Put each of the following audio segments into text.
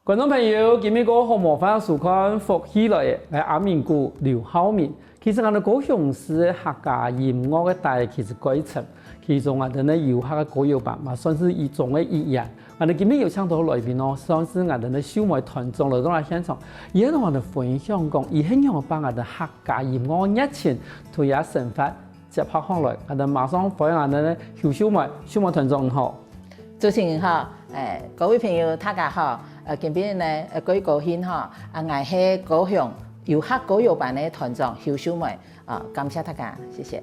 观众朋友，今日个好模范收看福起来嘅係阿明姑劉浩明。其實我哋高雄市客家音樂嘅大其實改程，其中我哋咧遊客嘅歌謠版嘛，算是一種嘅意義。我哋今日有請到來賓咯，算是我哋咧小妹團眾嚟到嚟現場，而家我哋分享講，以希望幫我哋客家音樂熱情推下生活接拍上來，我哋馬上歡迎我哋咧小妹團眾好。主持人好，各位朋友大家好，今邊咧各位高興哈，我係高雄遊客歌謠版嘅團長邱小妹，感謝大家，謝謝。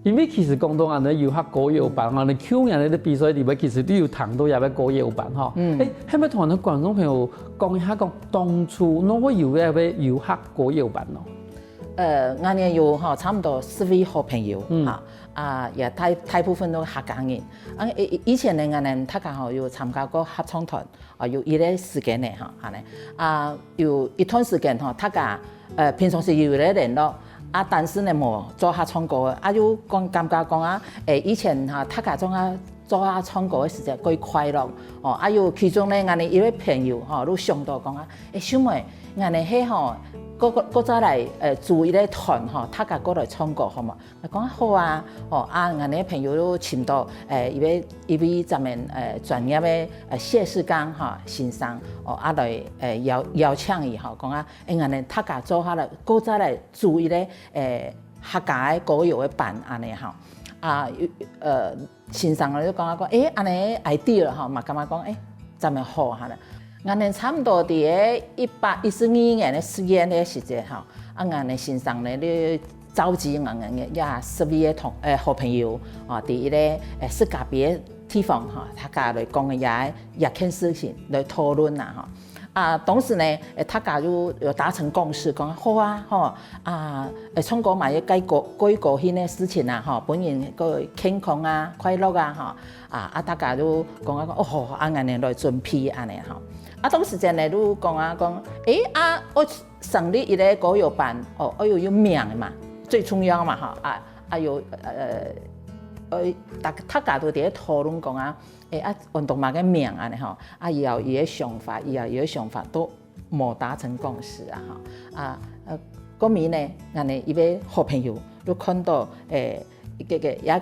因為其實講到我哋遊客歌謠版，我哋去年嘅比賽裏邊其實都有談到有個歌謠版哈。係咪同我哋觀眾朋友講一下講當初哪會有一個遊客歌謠版咯？我哋有差唔多4位好朋友也大部分都客家人。以前咧，我哋大家有參加過合唱團，有一個時間咧有一段時間大家平常時有咧聯絡，但是咧冇做合唱歌，又感覺講以前大家做合唱歌嘅時間幾快樂，有其中咧我哋一位朋友都想到講小妹，我哋係嗰再嚟組一個團大家過來唱歌好嘛？我講好啊，我哋朋友都請到一位咱們專業嘅謝世剛先生來邀請伊講我哋大家做下來，嗰再嚟組一個客家嘅歌謠嘅版安尼先生咧就講安尼 idea 嘛，感覺講咱們好下啦。我哋差唔多喺1812年嘅4月嘅時節我哋先生咧咧召集我哋也10位嘅好朋友喺一個世界別嘅地方大家來講嘅也件事情來討論當時咧大家有達成共識講好啊唱歌嘛要改過興嘅事情本人個健康快樂大家都講好我哋來準備安尼當時陣咧都講我成立一個歌謠版，我有名嘛，最重要嘛有大家都喺討論講運動嘛嘅名安尼以後伊嘅想法都冇達成共識嗰面咧，我哋一位好朋友都看到也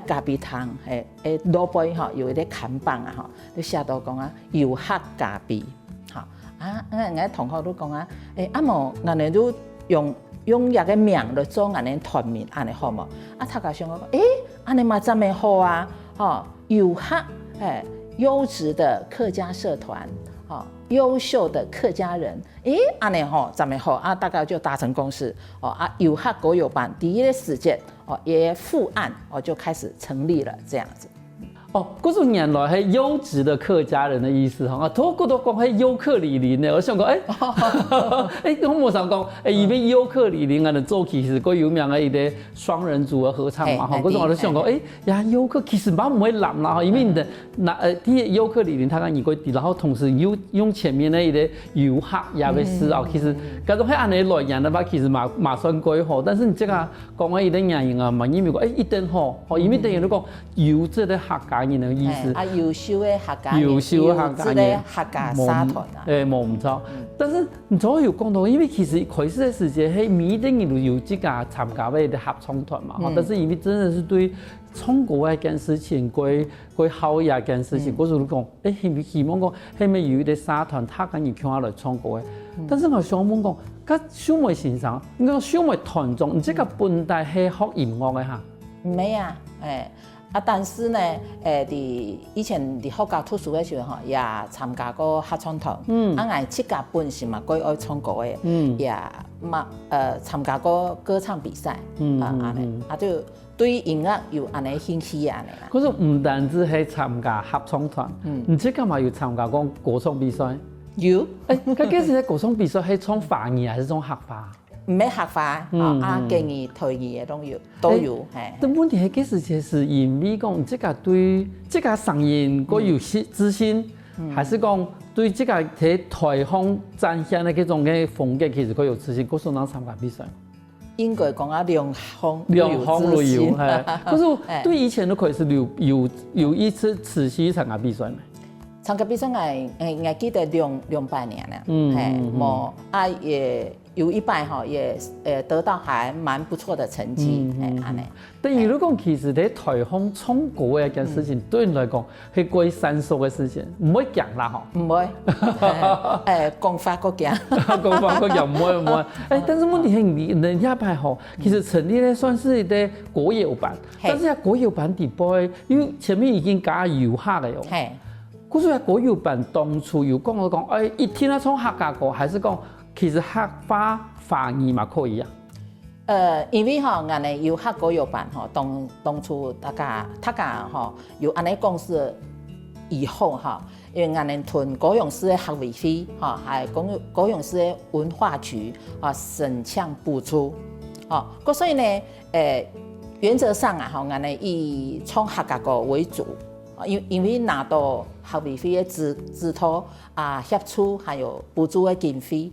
咖啡堂老杯有一啲看板都寫到講遊客咖啡。我同學都講我哋都用一個名嚟做我哋團名，安尼好冇？大家想講安尼嘛真係好遊客優質的客家社團，優秀的客家人，安尼真係好大家就達成共識，遊客歌謠版第一個時間也副案就開始成立了，這樣子。嗰種原來係優質的客家人的意思嚇，都講係優客李林咧，我想講我冇想講因為優客李林我哋做其實個有名嘅一個雙人組嘅合唱嘛，嗰種我都想講優客其實唔會難啦，因為你啲優客李林，他講而個，然後同時用前面嘅一個遊客也會思考，其實嗰種係按你來言嘅話，其實嘛算幾好，但是你即係講嘅一啲原因嘛，因為講一定好，因為等於都講優質的客家人的意思，優秀的客家人，優質的客家社團冇唔錯。但是你仲有講到，因為其實開始嘅時間係每定人有自家參加嘅合唱團嘛，但是因為真的是對唱歌嘅件事情，佢好嘢件事情，嗰時都講，希望講係咪有啲社團，他敢要唱下來唱歌嘅。但是我想問講，嗰小妹先生，應該小妹團眾，你這個本地係學音樂嘅嚇？唔係但是呢，以前喺學校讀書嘅時候也參加過合唱團。我自家本身嘛，幾愛唱歌嘅，也參加過歌唱比賽。就對音樂有安尼興趣安尼。可是唔單止係參加合唱團，你即係咪有參加過歌唱比賽？有。嗰幾時嘅歌唱比賽係唱華語還是唱客話？唔係客話，建議退議嘅都有。但問題係幾時係因為講即個對即個聲音個有自信，還是講對即個喺台上展現嘅嗰種嘅風格其實佢有自信，嗰時能參加比賽？應該講兩方都有。可是對以前都可以是有一次持續參加比賽咩？参加比赛我记得200年了，冇啊也有一摆哈也得到还蛮不错的成绩，安尼。等于如果其實喺台風衝過嘅一件事情，對你來講係過生疏嘅事情，唔會強啦嗬。唔會，講法個強，講法個強唔會。但是問題係人家排嗬，其實成立咧算是一個國有版，但是國有版底部，因為前面已經加遊客嘅喲。係。嗰個國有版當初有講，一天啊從客家過，還是講其實客家法語嘛可以啊？因為我哋有客國有版當初大家有安尼公司以後因為我哋屯高雄市嘅學委會係高雄市嘅文化局省搶補助，所以呢原則上我哋以從客家國為主。因為拿到學委會嘅指托協助，還有補助嘅經費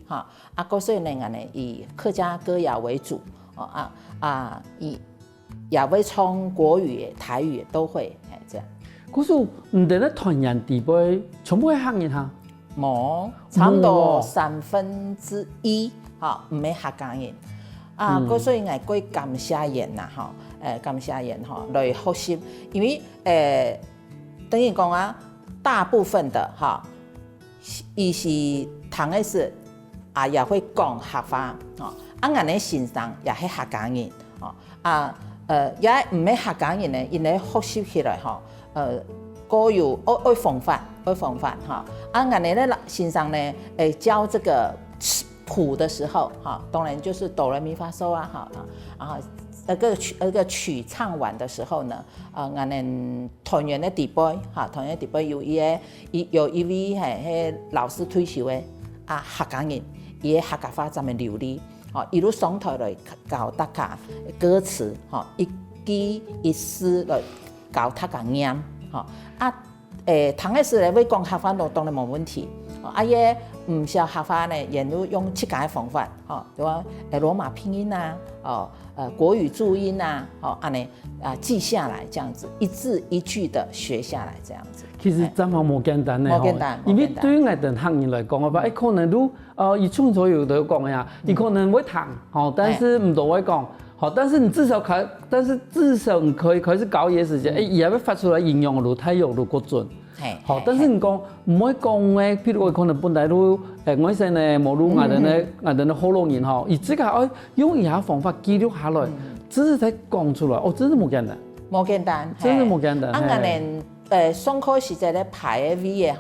所以呢，我哋以客家歌謠為主，也會從國語、台語都會這樣。嗰時唔哋咧團員地位全部係客人嚇，冇差唔多1/3唔係客家人所以我過感謝人感謝人來學習，因為等於講大部分的伊是同個是也會講客話我哋先生也係客家人也唔係客家人呢，因為學習起來各有愛方法我哋咧先生呢教這個譜的時候當然就是哆來咪發嗦那個曲唱完的時候呢，我哋團員的地位有一位係老師退休嘅客家人，伊客家話咁樣流利，一路上台來教大家歌詞，一句一詩來教大家念，同個時咧會講客話都當然冇問題，也唔少客話呢，沿路用自家嘅方法，對話羅馬拼音國語注音記下來，這樣子一字一句的學下來，這樣子。其實真係冇簡單嘅，冇簡單。因為對於我哋客人來講，我話可能都以創作有得講呀，你可能會彈，但是唔多會講，但是你至少你可以開始搞嘢時間，也會發出來應用路太用路過準。但是你講唔可以講嘅，譬如我可能本來都我先呢冇錄我哋嘅好多人而自己用以下方法記錄下來，只是才講出來，真係冇簡單。冇簡單，真係冇簡單。我哋上課時在咧排嘅 V 也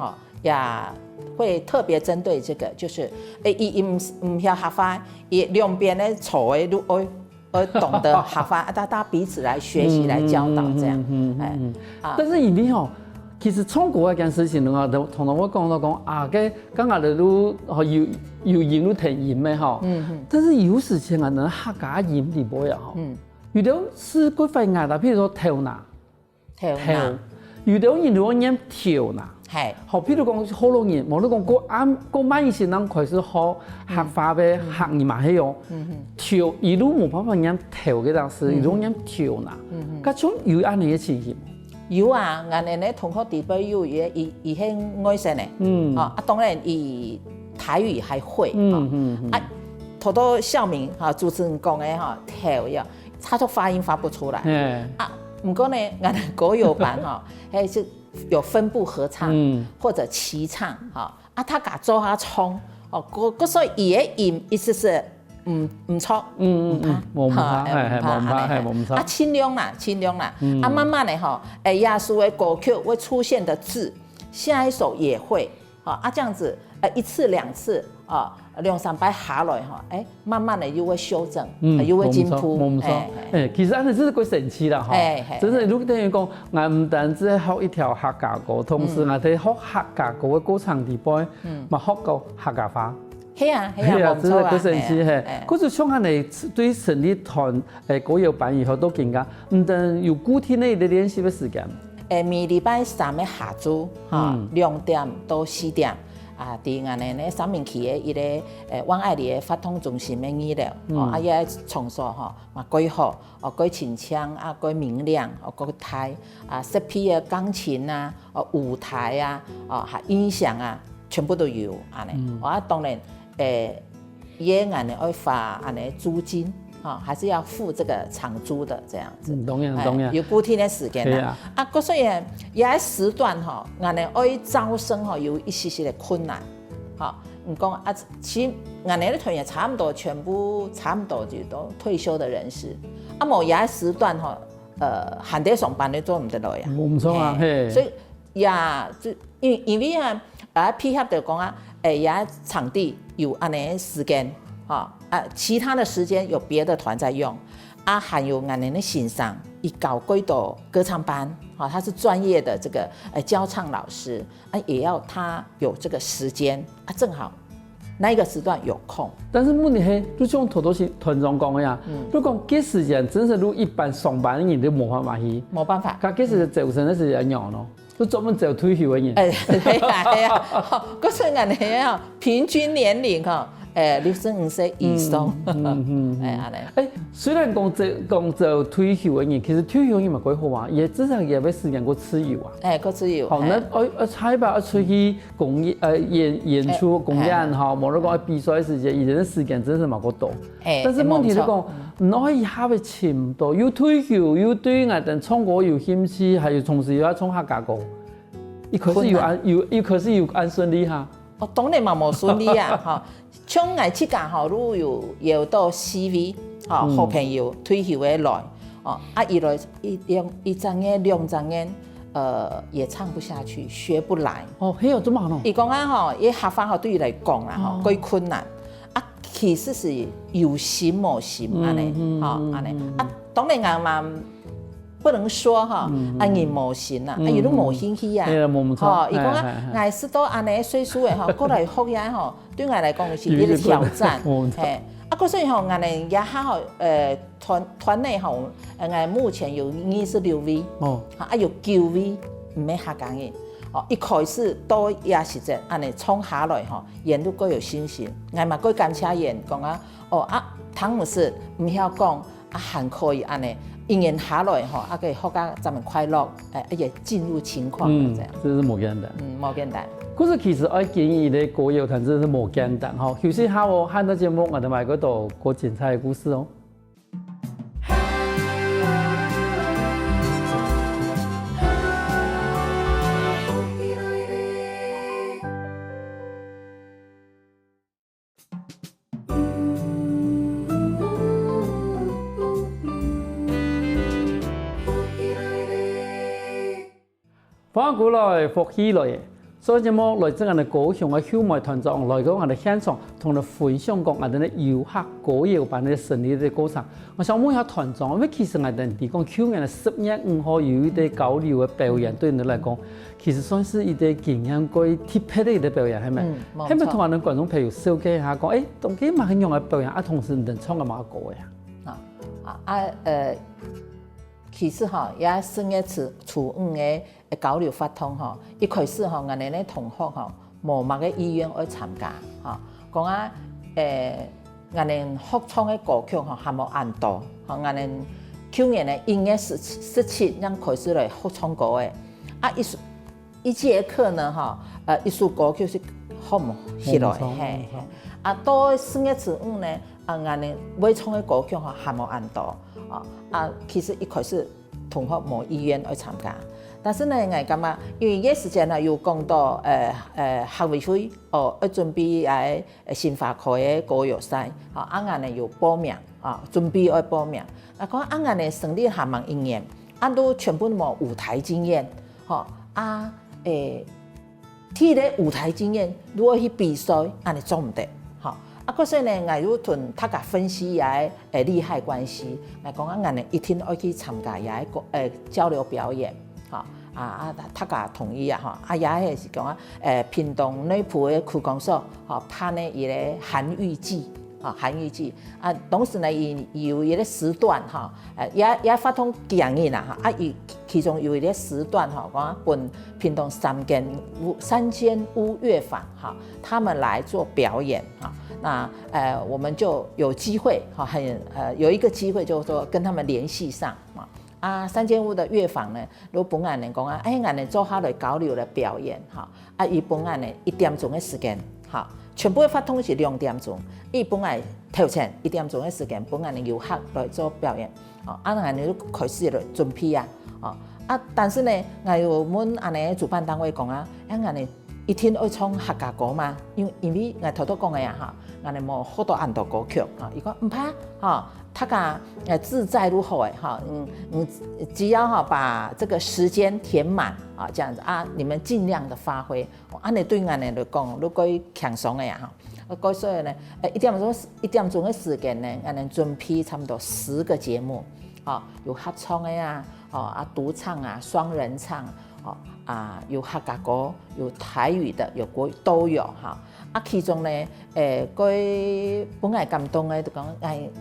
會特別針對這個，就是伊唔曉客話，伊兩邊咧坐嘅都懂得客話，大家彼此來學習來教導這樣。但是因為其實創國一件事情同我講到嘅，今日都要引入聽音嘅但是有時情能客家音地波呀有啲是佢費嗌啦，譬如說跳拿，有啲人會念跳拿，譬如講好多人，無論講個慢些人開始學客話嘅客語嘛係用跳，一路冇辦法念跳嘅，但是一路念跳拿，咁種有安尼嘅情形。有我哋咧同學地位有伊係外省嘅，當然伊台語還會，好多校名主持人講嘅跳呀，他都發音發不出來，唔過呢，我哋國有版係是有分部合唱或者齊唱，他甲做下衝，所以伊嘅音意思是唔錯，冇怕，冇怕，輕量啦，慢慢的亞述的歌曲會出現的字，下一首也會，這樣子一次兩次2-3擺下來慢慢的又會修正，又會進步。冇錯，其實安尼真係幾神奇啦，真係如果等於講，我唔單止學一條客家歌，同時我哋學客家歌嘅歌唱地位，咪學到客家話。係啊，真係幾神奇係。嗰時像我哋對成立團國有版以後都更加，唔但有固定嘅練習嘅時間。每禮拜3嘅下晝2點到4點，伫俺哋咧三明区嘅伊个往爱里嘅发通中心嘅医疗，啊伊个场所吼嘛改好，改清腔啊，改明亮，改台设备嘅钢琴啊，舞台啊，还音响啊，全部都有安尼。当然也俺哋要花俺哋租金。还是要付这个场租的这样子，当然，有固定的时间啦。所以也时段俺哋要招生有一些的困难，你讲其实俺哋的团员差不多全部差不多就都退休的人士，某也时段还得上班的做唔得落呀。唔错啊，所以也就因为配合就讲也场地有安尼时间。其他的时间有别的团在用，还有俺们的欣赏，一搞几多歌唱班，他是专业的这个教唱老师，也要他有这个时间，正好那一个时段有空。但是问题是，就像头是团长讲的呀，如果这时间真是如一般上班的人都没办法去，没办法，这时走神的时间鸟咯。都专门走退休的人。系啊，嗰陣人哋平均年齡65歲以上，雖然講就退休的人，其實退休人嘛幾好玩，也至少也俾時間過自由啊。過自由。好，那差吧，出去演出公演哈，冇得講比賽時間，以前的時間真是冇個多。但是問題就講，唔可以下嘅錢多，又退休又對我哋唱歌有興趣，還有同時又要唱客家歌，可是有按順利哈。當然嘛冇順利啊，唱藝之間如有到 CV 好朋友退休的來，一來一張眼兩張眼，也唱不下去，學不來。還有這麼難？伊講伊學法對伊來講啦，幾困難。其實是有心冇心安尼，安尼。當然我嘛不能說人冇心啦，伊都冇興趣啊。伊講我是到安尼歲數嘅過來學嘢對我來講是一個挑戰。所以我哋也好團內我目前有26位，有9位唔係客家人。一開始都也是這安尼衝下來演都各有信心。我嘛各感謝演講湯姆斯唔曉講還可以安尼。一年下來可以學家咱們快樂，也進入情況這樣。這是冇簡單。冇簡單。可是其實我建議你歌謠團真是冇簡單哈。休息下我看到節目，我哋咪嗰度過精彩嘅故事哦。翻過來復起來，所以節目來自我哋高雄嘅秀美團長來到我哋現場，同我哋分享講我哋嘅遊客歌謠班嘅成立嘅過程。我想問一下團長，因為其實我哋提講去年10月5號有一啲交流嘅表演，對你嚟講，其實算是一啲經驗過特別嘅一啲表演，係咪？係咪同我哋觀眾朋友紹介下講，當幾萬人嘅表演，同時能唱嘅乜歌呀？其實也10月初5嘅交流發通一開始我哋咧同學冇乜嘅意願去參加講我哋合唱嘅歌曲還冇按到，我哋去年嘅1月17日開始嚟合唱歌嘅一節課呢一首歌曲是好唔起來到4月初5呢我哋要唱嘅歌曲還冇按到。其實一開始同學冇意願去參加，但是呢，我感覺因為呢時間呢又講到學委會要準備喺新華科嘅歌謠賽，我哋又報名準備要報名。講我哋成立還蠻1年，都全部冇舞台經驗，睇咧舞台經驗，如果去比賽，我哋做唔得。所以呢，我有同大家分析也利害關係，嚟講我哋一定要去參加也交流表演，大家同意也係是講屏東內埔嘅區公所，拍呢伊個韓語劇，韩语剧啊，同时呢，有一个时段哈，也发通建议啦哈，其中有一个时段哈，讲本屏东三间屋乐坊哈，他们来做表演哈。那我们就有机会哈，有一个机会就是说跟他们联系上三间屋的乐坊呢，如本案人讲俺们做好来交流来表演哈，伊本案呢1点钟的时间哈，全部的发通是2点钟，伊本来提前1点钟的时间，本案的游客来做表演，俺们就开始来准备但是呢，我们安尼主办单位讲俺们一天要唱客家歌嘛，因为我头讲的哈，俺们冇好多安度歌曲伊讲唔怕客家自在如好只要把这个时间填满这样子你们尽量的发挥，安尼对俺们来讲，如果轻松的所以呢，1点钟的时间呢，俺们准备差不多10个节目有合唱的独唱双人唱有客家歌，有台语的，有国语都有其中呢，本来感动的就讲，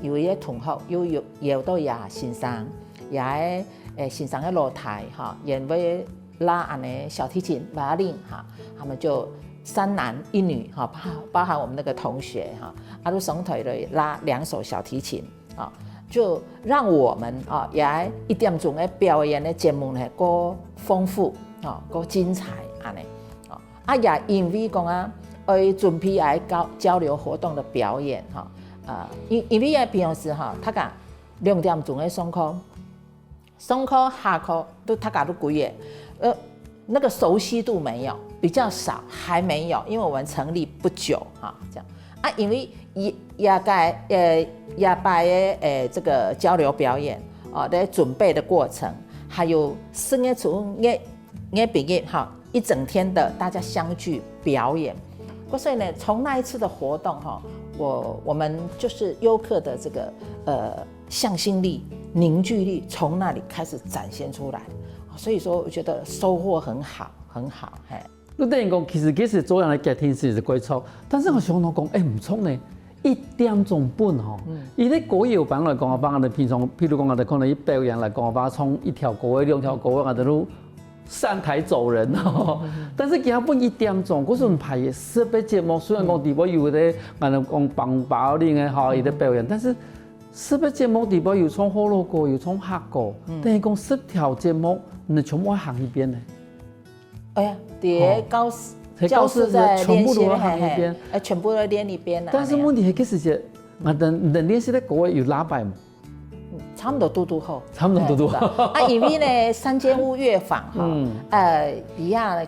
有一个同學有到也欣賞，也欣賞的露台因為拉安的小提琴、violin他們就3男1女包含我們那個同學都上台來拉2首小提琴就讓我們也1點鐘的表演的節目呢，夠豐富夠精彩也因為講準備交流活動的表演因為平時他講2點鐘的上課下課都他講都貴那個熟悉度沒有，比較少，還沒有，因為我們成立不久這樣因為也拜的這個交流表演的準備的過程，還有4月初畢業一整天的大家相聚表演。所以呢，從那一次的活動我們就是遊客的這個向心力、凝聚力，從那裡開始展現出來。所以說，我覺得收穫很好，很好。你等於講，其實做人嘅家庭是幾錯，但是我想到講，唔錯呢，1點鐘半伊啲歌謠版來講嘅話，我哋平常，譬如講我哋可能一表演來講嘅話，從1條歌2條歌，我哋都上台走人但是佢本1點鐘，嗰陣排嘅設備節目，雖然講地方有啲，我哋講綁包令嘅伊啲表演，但是設備節目地方有唱火爐歌，有唱客歌，等於講10條節目，你全部行一遍呢？教室在全部都行一遍，全部都練一遍。但是問題係幾時節？我哋練習的歌有喇叭嘛？差不多嘟好，差不多嘟好。因為呢3間屋樂坊以下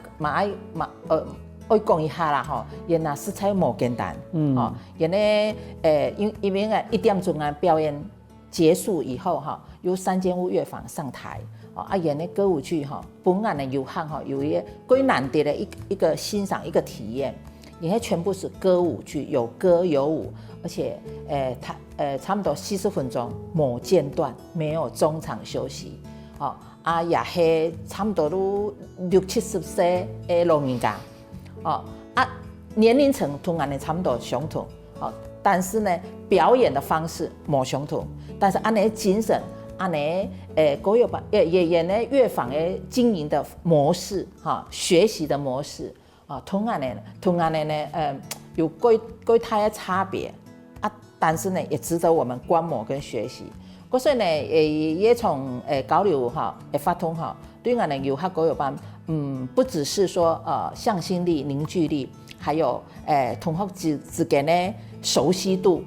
我講一下啦因為食材冇簡單因為因為1點鐘表演結束以後由3間屋樂坊上台因為歌舞劇本案的遊客有一個最難得的一個欣賞一個體驗，因為全部是歌舞劇，有歌有舞，而且差不多40分鐘冇間斷，沒有中場休息也是差不多都60-70歲的老人家年齡層同我們差不多相同但是呢表演的方式冇相同，但是我們的精神國樂吧也呢樂坊的經營的模式學習的模式同我們呢有巨大的差別但是呢也值得我們觀摩跟學習。所以呢也從交流發通對我們遊客國樂班不只是說向心力、凝聚力，還有同學之間的熟悉度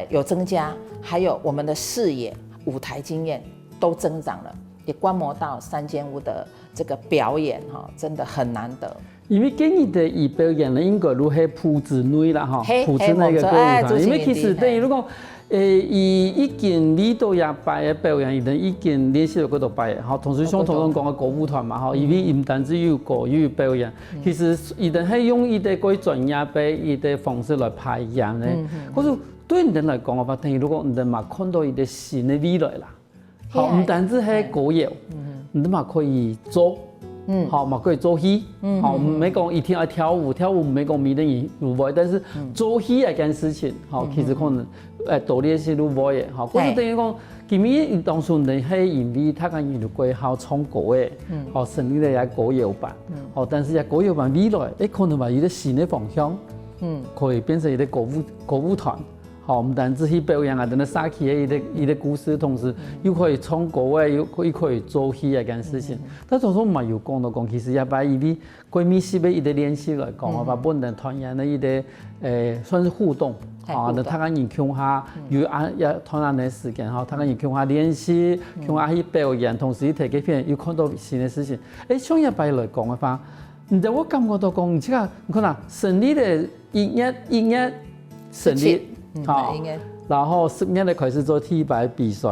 有增加，還有我們的視野、舞台經驗都增長了，也觀摩到3間屋的這個表演真的很難得。因為今年的伊表演呢，應該如係埔子內啦埔子那個歌舞團，因為其實等於如果伊已經呢度也擺嘅表演，已經練習到嗰度擺同時像頭先講嘅歌舞團嘛因為唔單止有歌又有表演，其實伊哋係用伊哋嗰專業嘅伊哋方式來排演咧，嗰種對人來講嘅話，等於如果人嘛看到伊哋新嘅未來啦，唔單止係歌謠，人嘛可以做好嘛，可以做戏，好，唔没讲一天要跳舞，跳舞唔没讲迷得你入围，但是做戏一件事情，好，其实可能多练习入围的，好，或是等于讲，今年当初你係因為他講入歸校唱歌嘅，好，成立了一個歌謠班，好，但是一歌謠班未來，可能話有啲新的方向，可以變成一個歌舞團。好，唔單止去表演啊，等下沙起嘅一個故事，同時又可以唱歌嘅，又可以做戲一件事情。但當初唔係有講到講，其實也把因為閨蜜係一個練習來講，我把本地團員嘅一個算是互動，啊，那他講人腔下有也團員嘅時間，哈，他講人腔下練習，腔下去表演，同時睇幾片又看到新嘅事情。從一擺來講嘅話，唔係我感覺到講，即係你看啦，成立嘅音樂成立。好，然後10月咧開始做T牌比賽，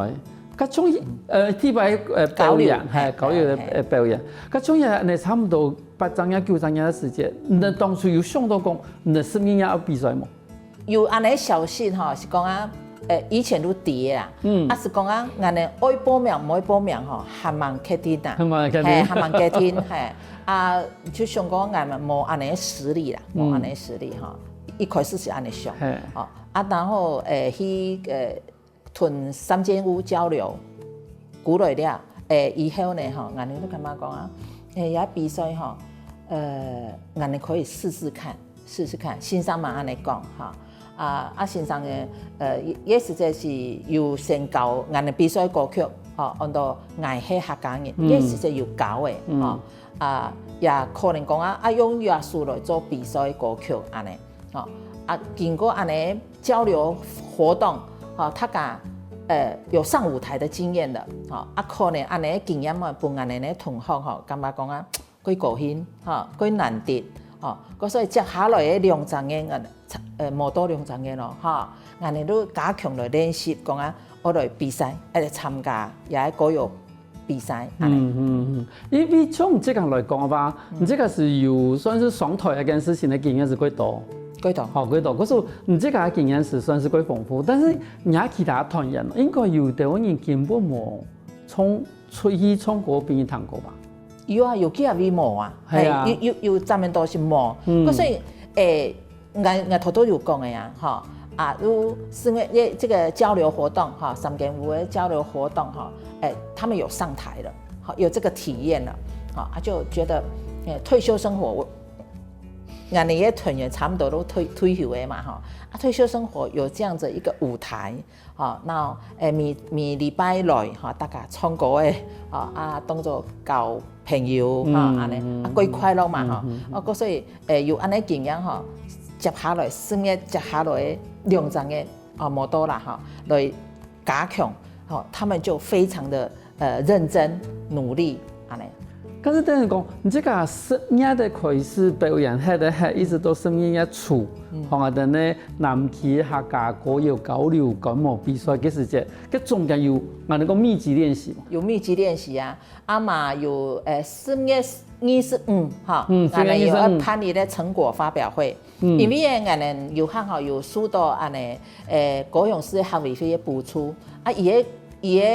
咁種T牌表演係搞嘢嘅表演，咁種嘢你差唔多8張呀9張呀嘅時間，你當初有想到講，你10月要比賽冇？有安尼消息吼，是講啊，以前都跌啦，是講啊，安尼愛報名唔愛報名吼，還蠻客天啦，係還蠻客天，係啊，就想講俺們冇安尼實力啦，冇安尼實力吼，一開始是安尼想，哦。然後去屯3間屋交流，鼓勵了，以後呢吼，俺哋都感覺講啊，也比賽吼，俺哋可以試試看，先生嘛安尼講哈，先生嘅也實在是有先教俺哋比賽歌曲，吼，按照愛係客家人，也實在有教嘅，吼，也可能講啊，用樂術來做比賽歌曲安尼，吼。經過安尼交流活動，他講有上舞台的經驗的，可能安尼經驗嘛，幫安尼同學感覺講啊，幾高興，幾難得，所以接下來嘅2張嘅冇多2張嘅咯，安尼都加強來練習，講啊，我來比賽，嚟參加也歌謠比賽。因為從這個來講嘅話，你這個是有算是上台一件事情嘅經驗是幾多？好，幾多？可是你這個經驗是算是幾豐富，但是你睇其他團員，應該有台灣人根本冇出去唱歌比你彈過吧？有啊，有幾啊位冇啊，係有專門都是冇。所以我頭都有講嘅呀，如是因為這個交流活動3間屋嘅交流活動他們有上台了，有這個體驗了，就覺得退休生活俺哋嘅團員差不多都退休嘅嘛，退休生活有這樣子一個舞台，那每禮拜來大家唱歌嘅，當作交朋友安尼，幾快樂嘛，所以有安尼經驗接下來10月接下來2張嘅冇多啦來加強，他們就非常的認真努力安尼。可是等於講，你這個10月的開始表演，係一直到10月初，等呢南區客家歌謠交流感冒比賽嘅時節，佢中間有我哋講密集練習。有密集練習啊，嘛有4月25哈，我哋有辦理咧成果發表會，因為我哋有學校有收到安尼高雄市學委會嘅補助，伊個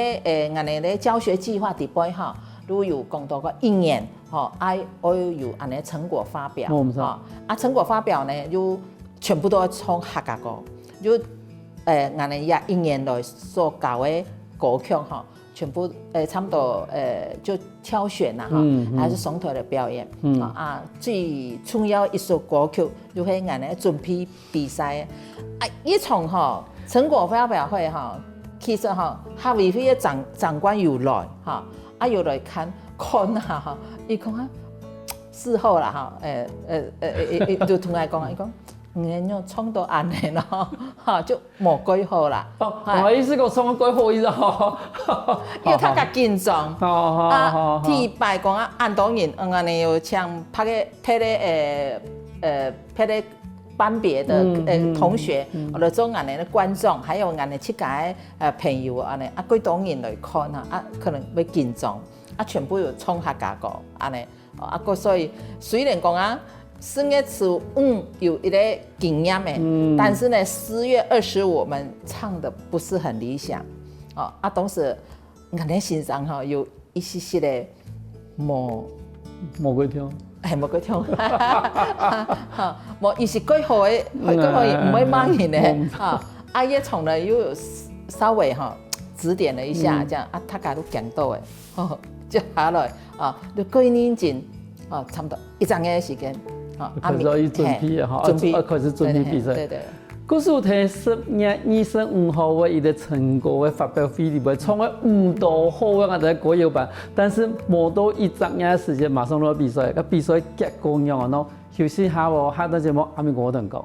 我哋咧教學計劃底背哈。都有講到個1年，我有安尼成果發表，成果發表呢，就全部都唱客家歌，就我哋也1年來所教嘅歌曲全部差不多就挑選啦還是上台嚟表演，最重要一首歌曲就係我哋準備比賽，一場成果發表會其實學委會嘅長官有來又來看下，伊講啊，事後啦就同我講，伊講你要唱到安尼咯，就冇幾好啦。我意思講唱幾好意思因為他較緊張，第擺講按當然，我哋有請拍個班別的同學，或者做俺哋的觀眾，還有俺哋出街朋友安尼，幾多人來看可能會緊張，全部有唱客家歌安尼，所以雖然講4月15有一個經驗嘅，但是呢4月25我們唱得不是很理想，當時俺哋欣賞有一些些的冇過聽。冇過聽，冇，伊是幾好嘅，幾好唔會罵人嘅，阿爺從來又稍微指點了一下，這樣大家都講到嘅，接下來你過年前差唔多1整嘅時間，開始準備開始準備比賽。對對。嗰時睇10月25號嘅一個成果嘅發表會裏邊，從來唔多好嘅我哋國語版，但是冇到1整嘅時間，馬上落比賽，個比賽結果樣咯，休息下喎，下檔節目阿咪我同講。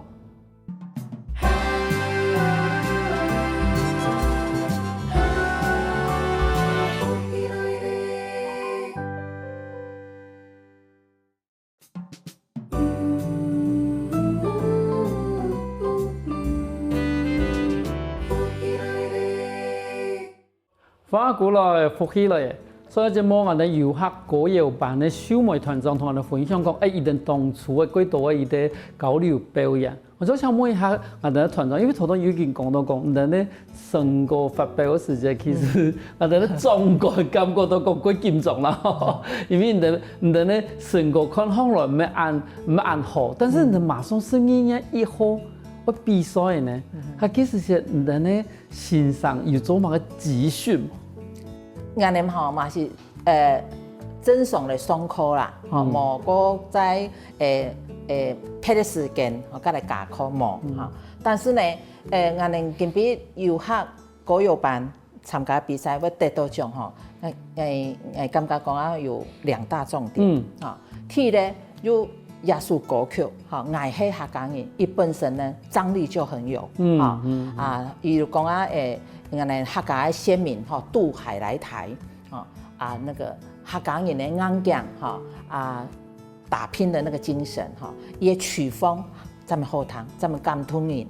翻過來復起來，所以就冇我哋遊客歌謠班嘅秀美團長同我哋分享講，一定當初嘅幾多嘅一啲交流表演。我就想問一下我哋團長，因為頭先已經講到講，我哋咧成個發表嘅時間其實我哋咧中國感覺到講幾嚴重啦，因為我哋咧成個看上來唔按好，但是你馬上聲音一好。我比賽呢，佢其實是我哋咧線上有做乜嘅集訓。我哋嘛是正常的上課啦，冇個在撇啲時間，我嚟教課冇嚇。但是呢，我哋今邊遊客歌謠班參加比賽，會得到獎嗬。我感覺講有2大重點嚇。第一呢，有藝術歌曲，愛係客家人，伊本身呢張力就很有，比如講我哋客家嘅先民，渡海來台，那個客家人的硬頸，打拼的那個精神，伊嘅曲風，咱們好聽，咱們感動人，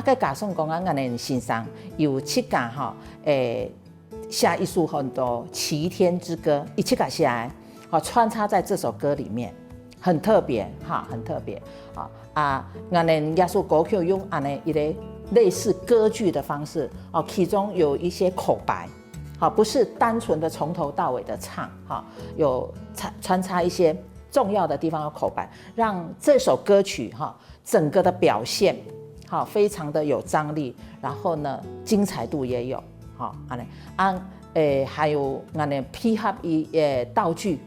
再加上講我哋先生有7架，寫一首很多《齊天之歌》，伊7架寫的，穿插在這首歌裡面。很特別哈，很特別我哋藝術歌曲用一個類似歌劇的方式，其中有一些口白，不是單純的從頭到尾的唱，有穿插一些重要的地方的口白，讓這首歌曲整個的表現非常的有張力，然後呢精彩度也有，還有我哋配合道具，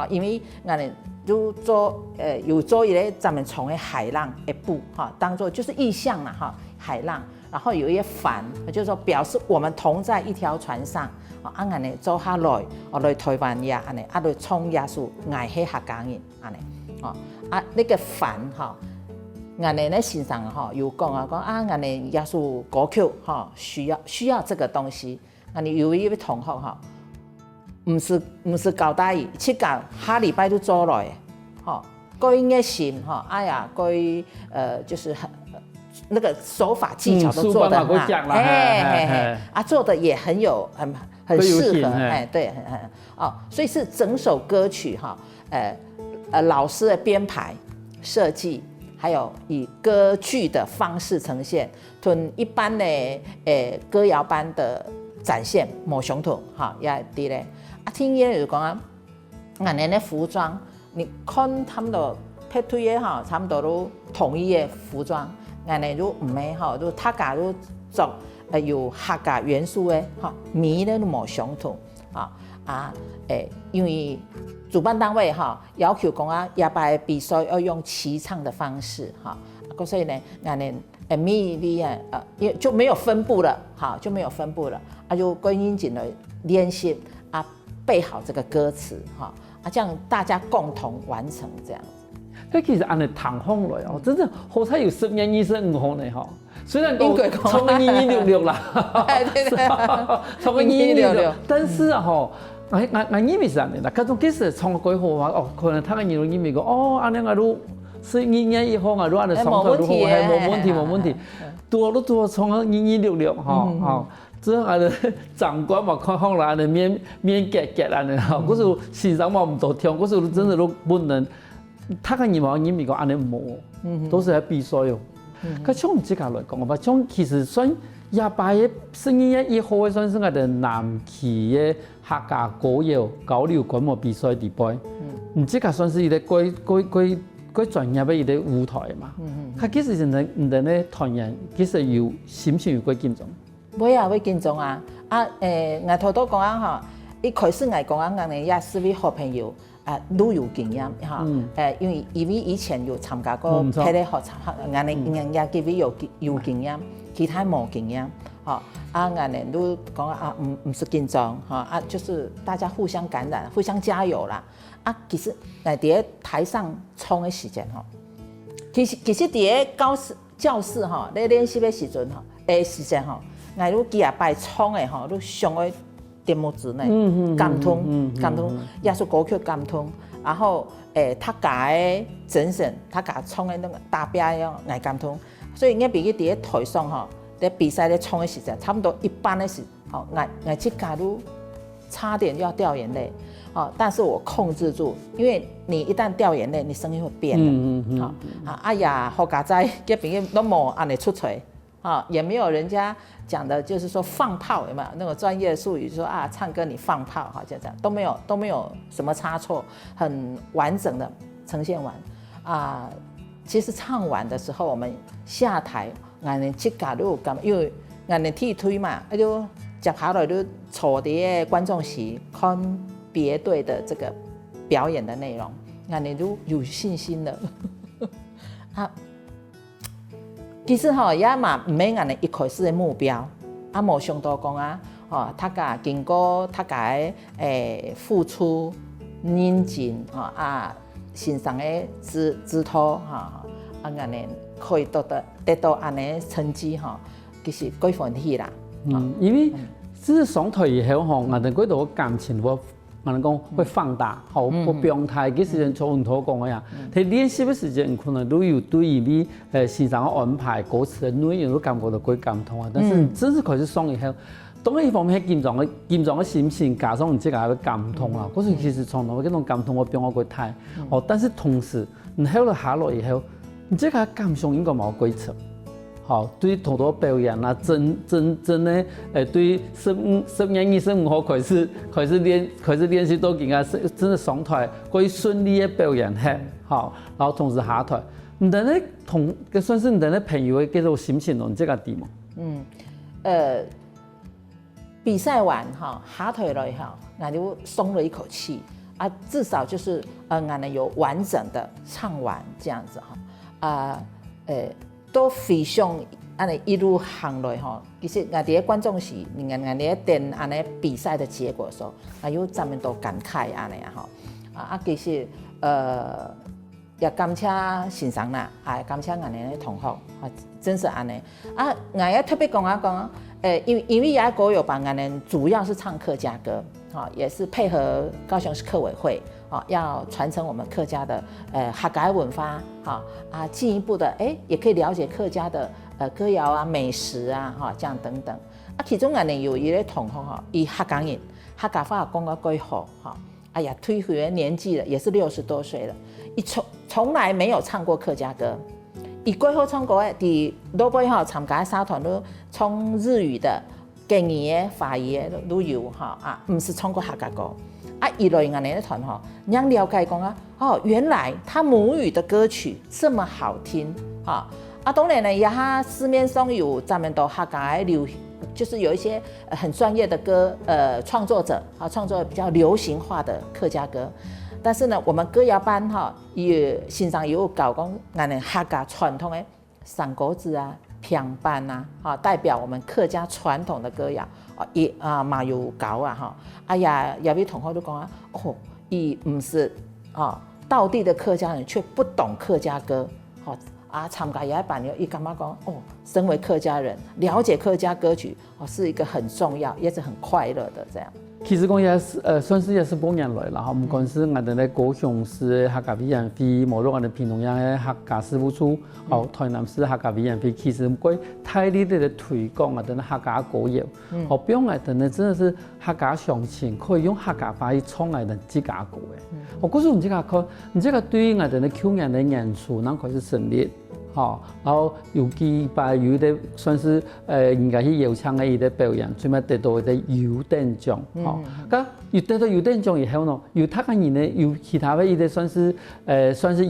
因為我哋有做一個咱們從海浪一步當做就是意象啦海浪，然後有一些帆，就是說表示我們同在一條船上，安尼做下來，來台灣也安尼，來創藝術愛係客家人安尼，那個帆我哋咧線上有講講我哋藝術歌曲需要這個東西，我哋有一位同學唔是交代伊，7架下禮拜都做來嘅，佢熱心哎呀，佢就是那個手法技巧都做得很好，做得也很有很適合，對，所以是整首歌曲老師的編排設計，還有以歌劇的方式呈現，同一般的歌謠班的展現冇相同，也啲咧。聽嘢就講我哋的服裝，你看他們的配對嘅差不多都統一嘅服裝，我哋都唔係都大家都做有客家元素嘅米咧都冇相同，因為主辦單位要求講夜班比賽要用齊唱的方式，所以呢我哋米就沒有分布了，就沒有分布了，就歸因進來練習背好這個歌詞，這樣大家共同完成這樣子。其實按你談上來真正好彩有10月25號呢雖然講從個2266啦，從個2266，但是我以為是安尼啦，嗰種其實從個幾號話可能他個年齡以為講安尼我都12月1號我都按你上頭都好，係冇問題，多從個2266這樣的長官嘛，看上來的面結安尼哈，嗰時欣賞嘛唔多聽，嗰時真的都不能，他個人話因為講安尼冇，都是喺比賽喲。佢從這個來講吧，從其實算夜班嘅12月1號算是我哋南期嘅客家歌謠交流觀摩比賽地位。你这个算是一个quay专业的一个舞台嘛。他其实你的呢团员其实有心情有quay紧张。袂啊，会紧张啊！我头拄讲啊吼，一开始我讲啊，我哋也四位好朋友旅游经验哈，因为以前有参加过霹雳合唱，我哋也几位有经验，其他冇经验，哈我哋都讲唔是紧张哈就是大家互相感染，互相加油啦。其实我伫台上冲的时间吼，其实伫教室吼，咧练习的时阵吼，时间吼。我都几啊摆创的吼，都上个节目之内，感通，也是歌曲感通，然后他家的整审，他家创的那个大表演爱感通，所以我比起伫台上吼，在比赛咧创的时阵，差不多一般的时，吼，我这家都差点就要掉眼泪，但是我控制住，因为你一旦掉眼泪，你声音会变的，哎呀，好家仔，这朋友都冇安尼出锤。也没有人家讲的，就是说放炮有没有那种专业术语说唱歌你放炮就这样都没有什么差错，很完整的呈现完其实唱完的时候，我们下台，俺们这家都有感，因为俺们踢推嘛，就接下来就坐伫观众席看别队的这个表演的内容，俺们都有信心了其实也嘛唔免按你一开始的目标，无想到讲他家经过他家的付出、认真欣赏的指导安尼可以得到安尼成绩其实几欢喜啦。因为这上台以后俺哋嗰度感情我讲会放大，我不用太，其实像我头讲的呀，他练习的时间可能都有对于时常的安排、歌词的内容都感觉到几感动啊。但是真是开始上以后，当然一方面係緊張的心情，加上你這個感動啦，嗰時其實從頭嗰種感動我變我過太，但是同時你後來下落以後，你這個感想應該冇規則。好，對好多表演啊，真的對15號開始練習都見啊，真的上台可以順利的表演係好，然後同時下台，你哋咧算是你哋咧朋友嘅嗰種心情同這個點嗎？比賽完下台了以後，我就鬆了一口氣至少就是我們有完整的唱完這樣子都非常安尼一路行來其實我哋觀眾席，我哋等安尼比賽的結果的時候，我有專門都感慨安尼其實也感謝欣賞啦，感謝我哋的同學真是安尼我也特別講因為也歌友班我們主要是唱客家歌也是配合高雄市客委會要傳承我們客家的客家文化進一步的也可以了解客家的歌謠美食這樣等等其中我哋有一個同學以客家人客家話講得幾好哎呀退回年紀了，也是60多歲了，從來沒有唱過客家歌。伊幾好唱歌的，伫老尾參加社團都唱日語的、國語的、華語的都有唔是唱過客家歌。伊來我哋的團讓了解講原來他母語的歌曲這麼好聽當然呢，也市面上有專門到客家的就是有一些很專業的歌創作者創作比較流行化的客家歌。但是呢，我們歌謠班也欣賞有搞講我們客家傳統的山歌子平板代表我們客家傳統的歌謠也嘛有搞也位同學都講伊唔是道地的客家人，卻不懂客家歌參加也辦了，伊感覺講身為客家人，了解客家歌曲是一個很重要，也是很快樂的這樣。其實講也是算是也是多年來啦，唔管是我哋咧高雄市客家委員會，無論我哋屏東縣嘅客家事務處，台南市客家委員會，其實唔該大力的推廣我哋客家歌謠，比如我哋咧真的是客家鄉親可以用客家話去唱我哋自家歌嘅。我告訴你這個對於我哋咧口音嘅演出，能開始成立。哈，然后有几摆有的算是人家去邀请的伊的表演，最尾得到的优等奖，哈，咁有得到优等奖以后呢，有他个人呢，有其他的伊的算是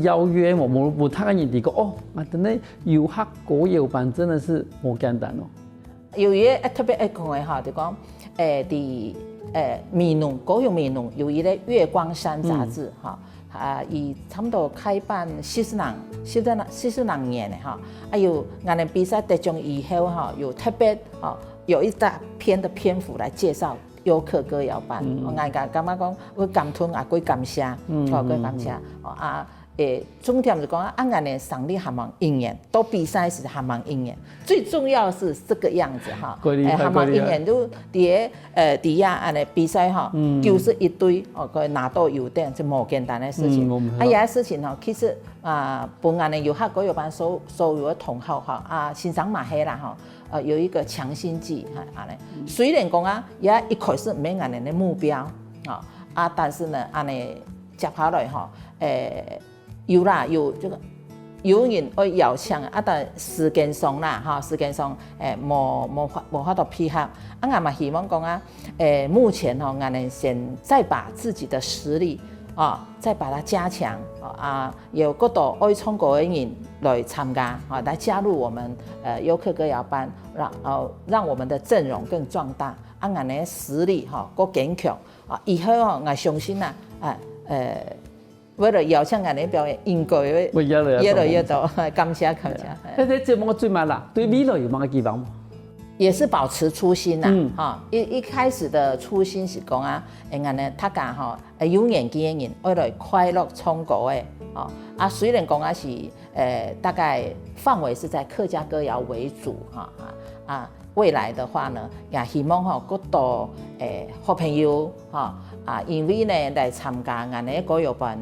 邀约嘛，无他个人哋讲哦，我真的游客歌谣班真的是冇简单哦。有一个特别爱讲的哈，就讲闽南歌谣闽南有一个月光山杂志哈。以差不多开办40年的哈，有俺们比赛得奖以后哈，有特别有一大篇的篇幅来介绍游客歌谣班，俺感觉讲我感通啊，归感谢，归感谢重点是讲俺们上帝还蛮应验，都比赛时还蛮应验，最重要是这个样子哈，还蛮应验都底下安尼比赛哈，就是一堆可以拿到优点，就冇简单的事情。有些事情哈，其实本俺的游客歌谣班所有的同学哈欣赏嘛黑啦哈，有一个强心剂安尼，虽然讲也一开始没俺的目标但是呢安尼接下来哈有啦，有这个有人会邀请但时间上啦时间上无法度配合，俺嘛希望讲目前俺们先再把自己的实力再把它加强有更多爱唱歌的人来参加来加入我们游客歌谣班，让我们的阵容更壮大，俺们的实力更坚强以后我相信为了邀请俺的表演，应该会越来越多。感谢。这节目最慢啦，对未来有乜个期望吗？也是保持初心呐，一开始的初心是讲俺呢大家有年纪的人为了快乐唱歌的虽然讲是大概范围是在客家歌谣为主未来的话呢，也希望更多好朋友因为呢来参加俺的歌谣班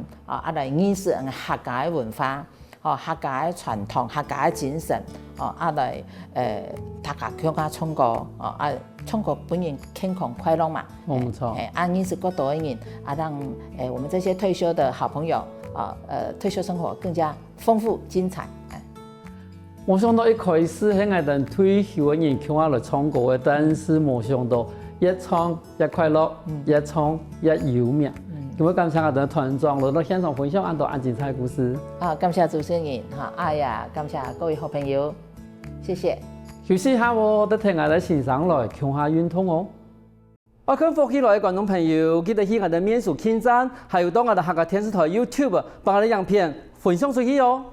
来认识客家的文化客家的传统、客家的精神来大家向家唱歌唱歌本人健康快乐嘛，没错。认识更多的人让我们这些退休的好朋友退休生活更加丰富精彩。我想到一开始喺我哋退休嘅人向我来唱歌嘅，但是冇想到越唱越快乐，越唱越有名。咁我感谢我哋团长来到现场分享咁多精彩故事。感谢主持人感谢各位好朋友，谢谢。休息下喎，得聽我哋先生來強下運通哦。我跟福起來嘅觀眾朋友，記得去我哋面書網站，還有到我哋客家電視台 YouTube 把我哋影片分享出去哦。